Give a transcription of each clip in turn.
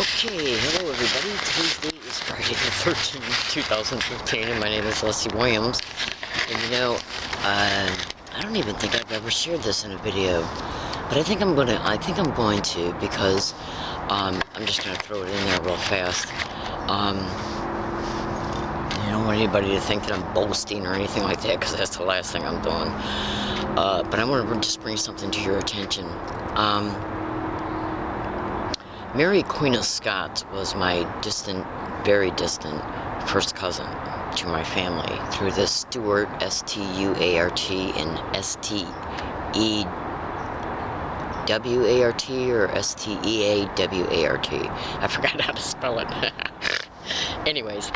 Okay, hello everybody. Today's date is Friday the 13th, 2015, and my name is Leslie Williams. And I don't even think I've ever shared this in a video, but I think I'm going to because I'm just gonna throw it in there real fast. I don't want anybody to think that I'm boasting or anything like that, because that's the last thing I'm doing. But I want to just bring something to your attention. Mary, Queen of Scots, was my very distant first cousin to my family through the Stuart, S-T-U-A-R-T, and S-T-E-W-A-R-T, or S-T-E-A-W-A-R-T. I forgot how to spell it. Anyways,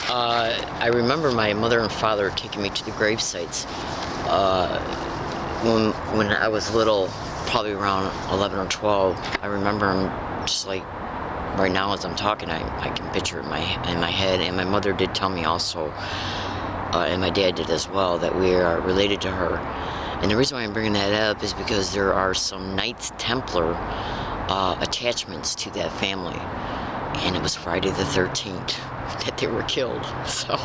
I remember my mother and father taking me to the grave sites when I was little, probably around 11 or 12. I remember them just like right now as I'm talking. I can picture it in my head. And my mother did tell me also, and my dad did as well, that we are related to her. And the reason why I'm bringing that up is because there are some Knights Templar attachments to that family, and it was Friday the 13th that they were killed. So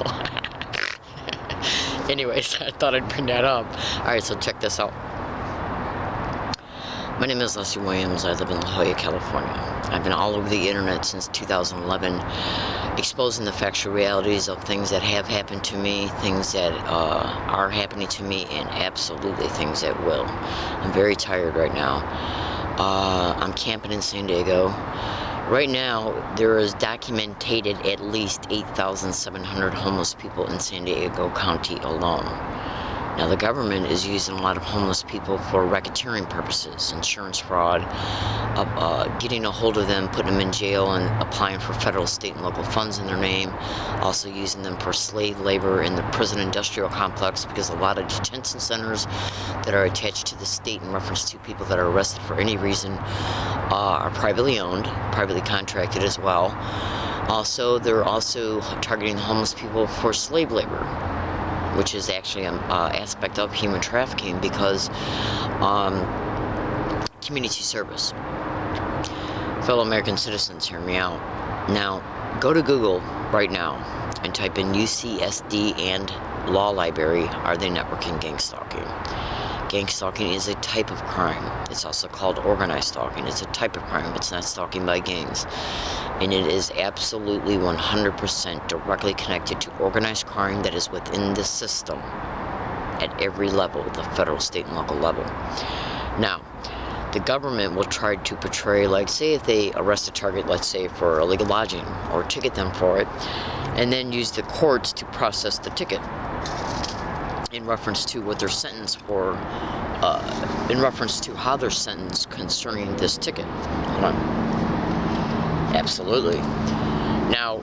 anyways, I thought I'd bring that up. Alright, so check this out. My name is Leslie Williams. I live in La Jolla, California. I've been all over the internet since 2011, exposing the factual realities of things that have happened to me, things that are happening to me, and absolutely things that will. I'm very tired right now. I'm camping in San Diego. Right now, there is documented at least 8,700 homeless people in San Diego County alone. Now, the government is using a lot of homeless people for racketeering purposes, insurance fraud, getting a hold of them, putting them in jail, and applying for federal, state, and local funds in their name. Also using them for slave labor in the prison industrial complex, because a lot of detention centers that are attached to the state in reference to people that are arrested for any reason are privately owned, privately contracted as well. Also, they're also targeting the homeless people for slave labor, which is actually an aspect of human trafficking, because community service. Fellow American citizens, hear me out. Now, go to Google right now and type in UCSD and Law Library, are they networking gang stalking? Gang stalking is a type of crime. It's also called organized stalking. It's a type of crime. It's not stalking by gangs. And it is absolutely 100% directly connected to organized crime that is within the system at every level, the federal, state, and local level. Now, the government will try to portray, like, say if they arrest a target, let's say for illegal lodging, or ticket them for it, and then use the courts to process the ticket in reference to what they're sentenced for, in reference to how they're sentenced concerning this ticket. Hold on. Absolutely. Now,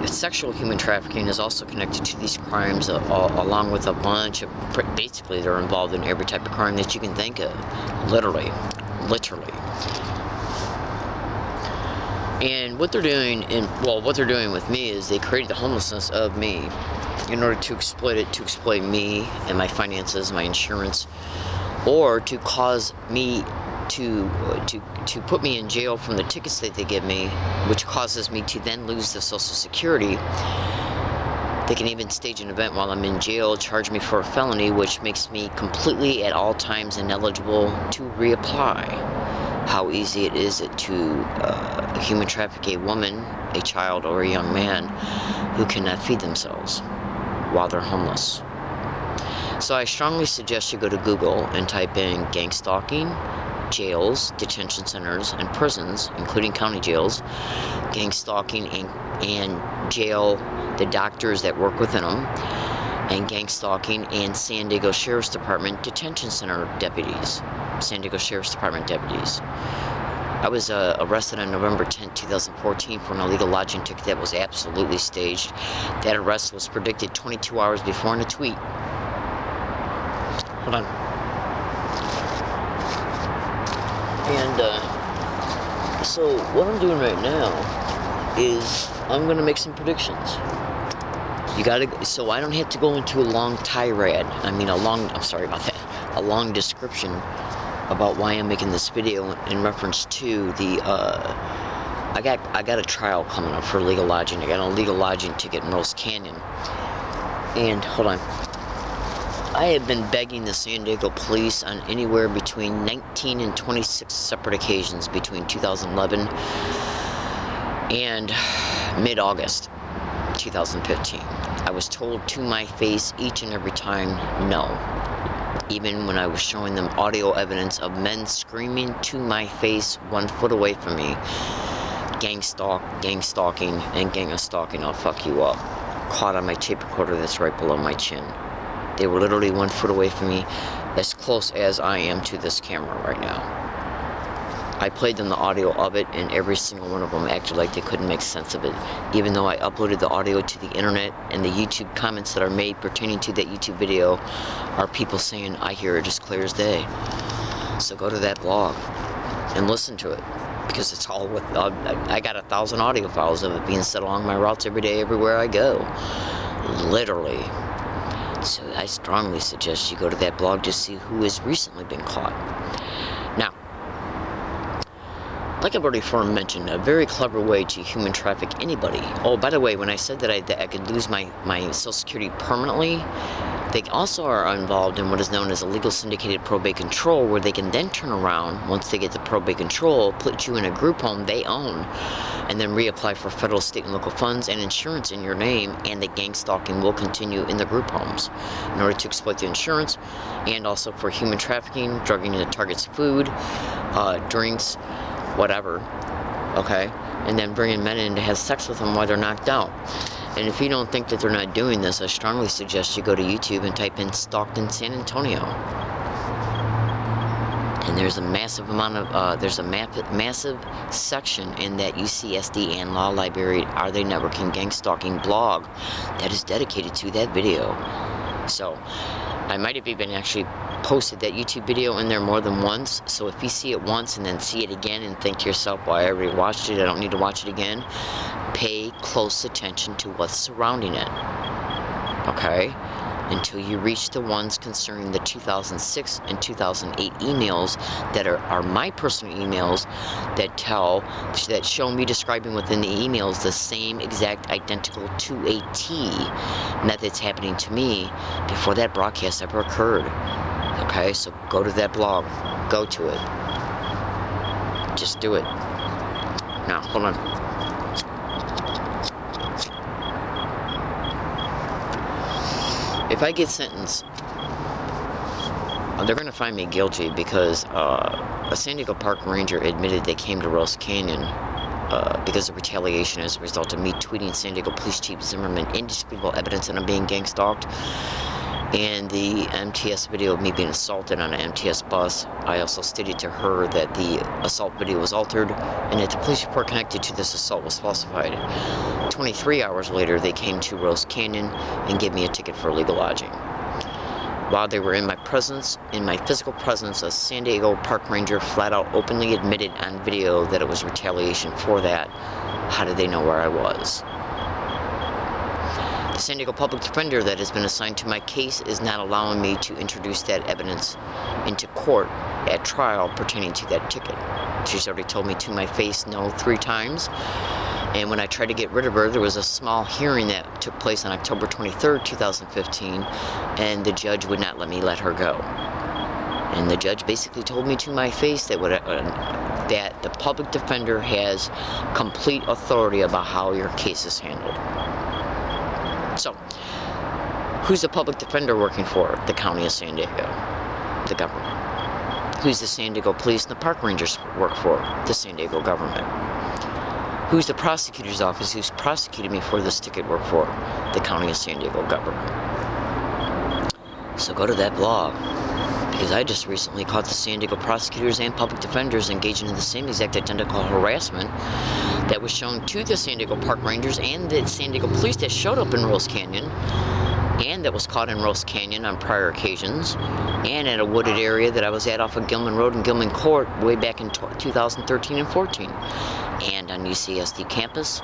sexual human trafficking is also connected to these crimes, along with a bunch of, basically they're involved in every type of crime that you can think of, literally. And what they're doing, what they're doing with me is they created the homelessness of me in order to exploit it, to exploit me and my finances, my insurance, or to cause me to put me in jail from the tickets that they give me, which causes me to then lose the Social Security. They can even stage an event while I'm in jail, charge me for a felony, which makes me completely at all times ineligible to reapply. How easy it is to human traffic a woman, a child, or a young man who cannot feed themselves while they're homeless. So I strongly suggest you go to Google and type in gang stalking, jails, detention centers, and prisons, including county jails, gang stalking and jail, the doctors that work within them, and gang stalking and San Diego Sheriff's Department detention center deputies. San Diego Sheriff's Department deputies. I was arrested on November 10, 2014 for an illegal lodging ticket that was absolutely staged. That arrest was predicted 22 hours before in a tweet. Hold on. And so what I'm doing right now is I'm going to make some predictions. So I don't have to go into a long tirade. A long description about why I'm making this video in reference to the I got a trial coming up for illegal lodging. I got an illegal lodging ticket in Rose Canyon. And hold on. I have been begging the San Diego police on anywhere between 19 and 26 separate occasions between 2011 and mid-August 2015. I was told to my face each and every time, no. Even when I was showing them audio evidence of men screaming to my face 1 foot away from me, gang stalking, and gang stalking, I'll fuck you up. Caught on my tape recorder that's right below my chin. They were literally 1 foot away from me, as close as I am to this camera right now. I played them the audio of it, and every single one of them acted like they couldn't make sense of it. Even though I uploaded the audio to the internet, and the YouTube comments that are made pertaining to that YouTube video are people saying, I hear it just clear as day. So go to that blog and listen to it, because it's all with, I got 1,000 audio files of it being said along my routes every day, everywhere I go. Literally. So I strongly suggest you go to that blog to see who has recently been caught. Now, like I've already before mentioned, a very clever way to human traffic anybody. Oh, by the way, when I said that I could lose my Social Security permanently, they also are involved in what is known as illegal syndicated probate control, where they can then turn around, once they get the probate control, put you in a group home they own, and then reapply for federal, state, and local funds and insurance in your name, and the gang stalking will continue in the group homes in order to exploit the insurance, and also for human trafficking, drugging the target's food, drinks, whatever, okay, and then bringing men in to have sex with them while they're knocked out. And if you don't think that they're not doing this, I strongly suggest you go to YouTube and type in "stalked in San Antonio." And there's a massive amount of, there's a massive section in that UCSD and Law Library Are They Networking Gang Stalking blog that is dedicated to that video. So, I might have even actually posted that YouTube video in there more than once, so if you see it once and then see it again and think to yourself, well, I already watched it, I don't need to watch it again, pay close attention to what's surrounding it, okay? Until you reach the ones concerning the 2006 and 2008 emails that are my personal emails that show me describing within the emails the same exact identical to a T methods happening to me before that broadcast ever occurred. Okay, so go to that blog, go to it, just do it. Now, hold on. If I get sentenced, they're going to find me guilty because a San Diego Park Ranger admitted they came to Rose Canyon because of retaliation as a result of me tweeting San Diego Police Chief Zimmerman indisputable evidence that I'm being gang stalked, and the MTS video of me being assaulted on an MTS bus. I also stated to her that the assault video was altered and that the police report connected to this assault was falsified. 23 hours later, they came to Rose Canyon and gave me a ticket for illegal lodging. While they were in my presence, in my physical presence, a San Diego Park Ranger flat out openly admitted on video that it was retaliation for that. How did they know where I was? The San Diego Public Defender that has been assigned to my case is not allowing me to introduce that evidence into court at trial pertaining to that ticket. She's already told me to my face no 3 times. And when I tried to get rid of her, there was a small hearing that took place on October 23rd, 2015, and the judge would not let her go. And the judge basically told me to my face that that the public defender has complete authority about how your case is handled. So, who's the public defender working for the County of San Diego? The government. Who's the San Diego Police and the Park Rangers work for? The San Diego government. Who's the prosecutor's office who's prosecuted me for this ticket work for? The County of San Diego government. So go to that blog, because I just recently caught the San Diego prosecutors and public defenders engaging in the same exact identical harassment that was shown to the San Diego Park Rangers and the San Diego Police that showed up in Rose Canyon, and that was caught in Rose Canyon on prior occasions, and at a wooded area that I was at off of Gilman Road and Gilman Court way back in 2013 and 14, and on UCSD campus,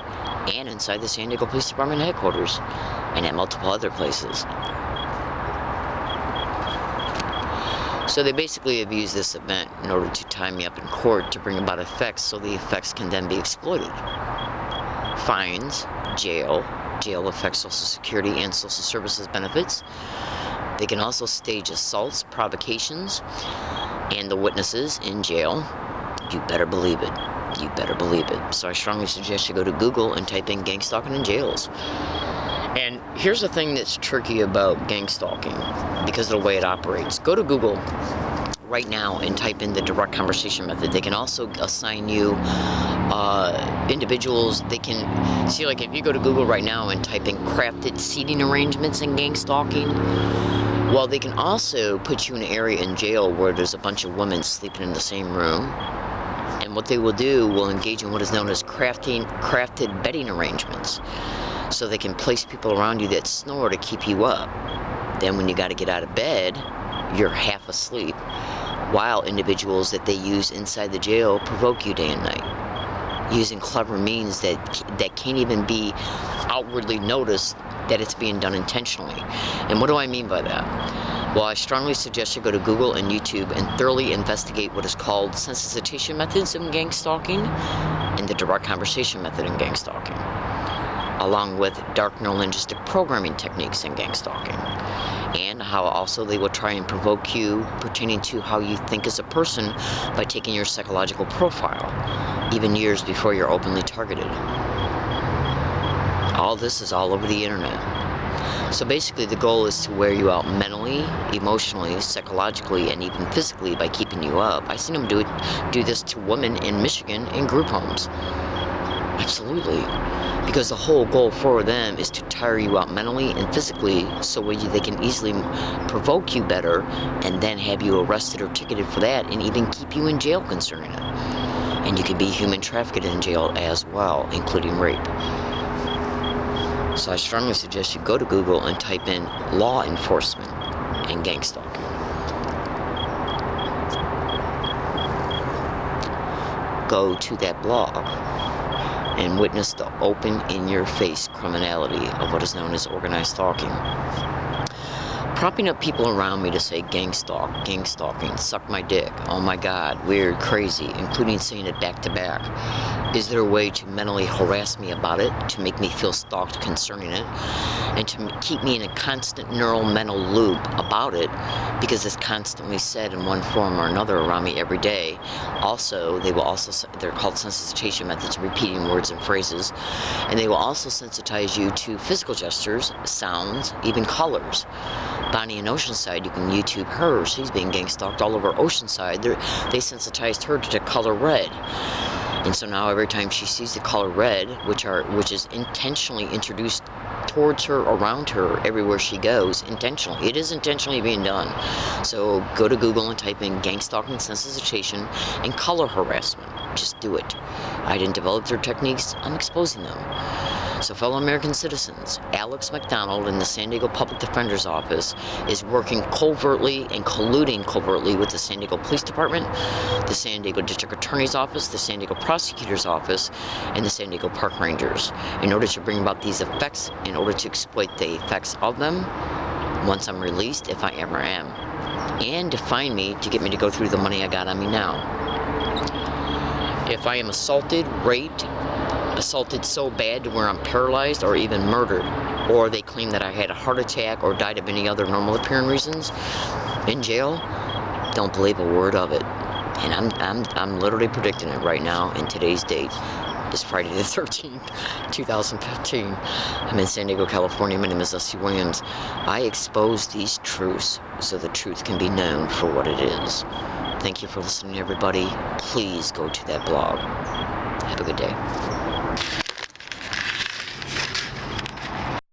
and inside the San Diego Police Department headquarters, and at multiple other places. So they basically have used this event in order to tie me up in court to bring about effects so the effects can then be exploited. Fines, jail effects, Social Security and Social Services benefits. They can also stage assaults, provocations, and the witnesses in jail. You better believe it. You better believe it. So I strongly suggest you go to Google and type in gang stalking in jails. And here's the thing that's tricky about gang stalking, because of the way it operates. Go to Google right now and type in the direct conversation method. They can also assign you individuals. They can see, like, if you go to Google right now and type in crafted seating arrangements in gang stalking, well, they can also put you in an area in jail where there's a bunch of women sleeping in the same room. And what they will do will engage in what is known as crafted bedding arrangements. So they can place people around you that snore to keep you up. Then when you got to get out of bed, you're half asleep, while individuals that they use inside the jail provoke you day and night, using clever means that can't even be outwardly noticed that it's being done intentionally. And what do I mean by that? Well, I strongly suggest you go to Google and YouTube and thoroughly investigate what is called sensitization methods in gang stalking and the direct conversation method in gang stalking, along with dark neurolinguistic programming techniques in gang stalking, and how also they will try and provoke you pertaining to how you think as a person by taking your psychological profile, even years before you're openly targeted. All this is all over the internet. So basically the goal is to wear you out mentally, emotionally, psychologically, and even physically by keeping you up. I've seen them do this to women in Michigan in group homes. Absolutely. Because the whole goal for them is to tire you out mentally and physically so they can easily provoke you better and then have you arrested or ticketed for that and even keep you in jail concerning it. And you can be human trafficked in jail as well, including rape. So I strongly suggest you go to Google and type in law enforcement and gang stalking. Go to that blog and witness the open, in-your-face criminality of what is known as organized stalking. Propping up people around me to say gang stalking, suck my dick, oh my god, weird, crazy, including saying it back to back. Is there a way to mentally harass me about it, to make me feel stalked concerning it, and to keep me in a constant neural mental loop about it, because it's constantly said in one form or another around me every day? Also, they're called sensitization methods, repeating words and phrases, and they will also sensitize you to physical gestures, sounds, even colors. Bonnie in Oceanside, you can YouTube her. She's being gang stalked all over Oceanside. They sensitized her to the color red. And so now every time she sees the color red, which is intentionally introduced towards her, around her, everywhere she goes, intentionally. It is intentionally being done. So go to Google and type in gang stalking, sensitization, and color harassment. Just do it. I didn't develop their techniques. I'm exposing them. So fellow American citizens, Alex McDonald in the San Diego Public Defender's Office is working covertly and colluding covertly with the San Diego Police Department, the San Diego District Attorney's Office, the San Diego Prosecutor's Office, and the San Diego Park Rangers in order to bring about these effects, in order to exploit the effects of them once I'm released, if I ever am, and to find me to get me to go through the money I got on me now. If I am assaulted, raped, assaulted so bad to where I'm paralyzed or even murdered, or they claim that I had a heart attack or died of any other normal appearing reasons in jail, don't believe a word of it. And I'm literally predicting it right now. In today's date is Friday the 13th, 2015. I'm in San Diego, California. My name is Leslie Williams. I expose these truths so the truth can be known for what it is. Thank you for listening, everybody. Please go to that blog. Have a good day.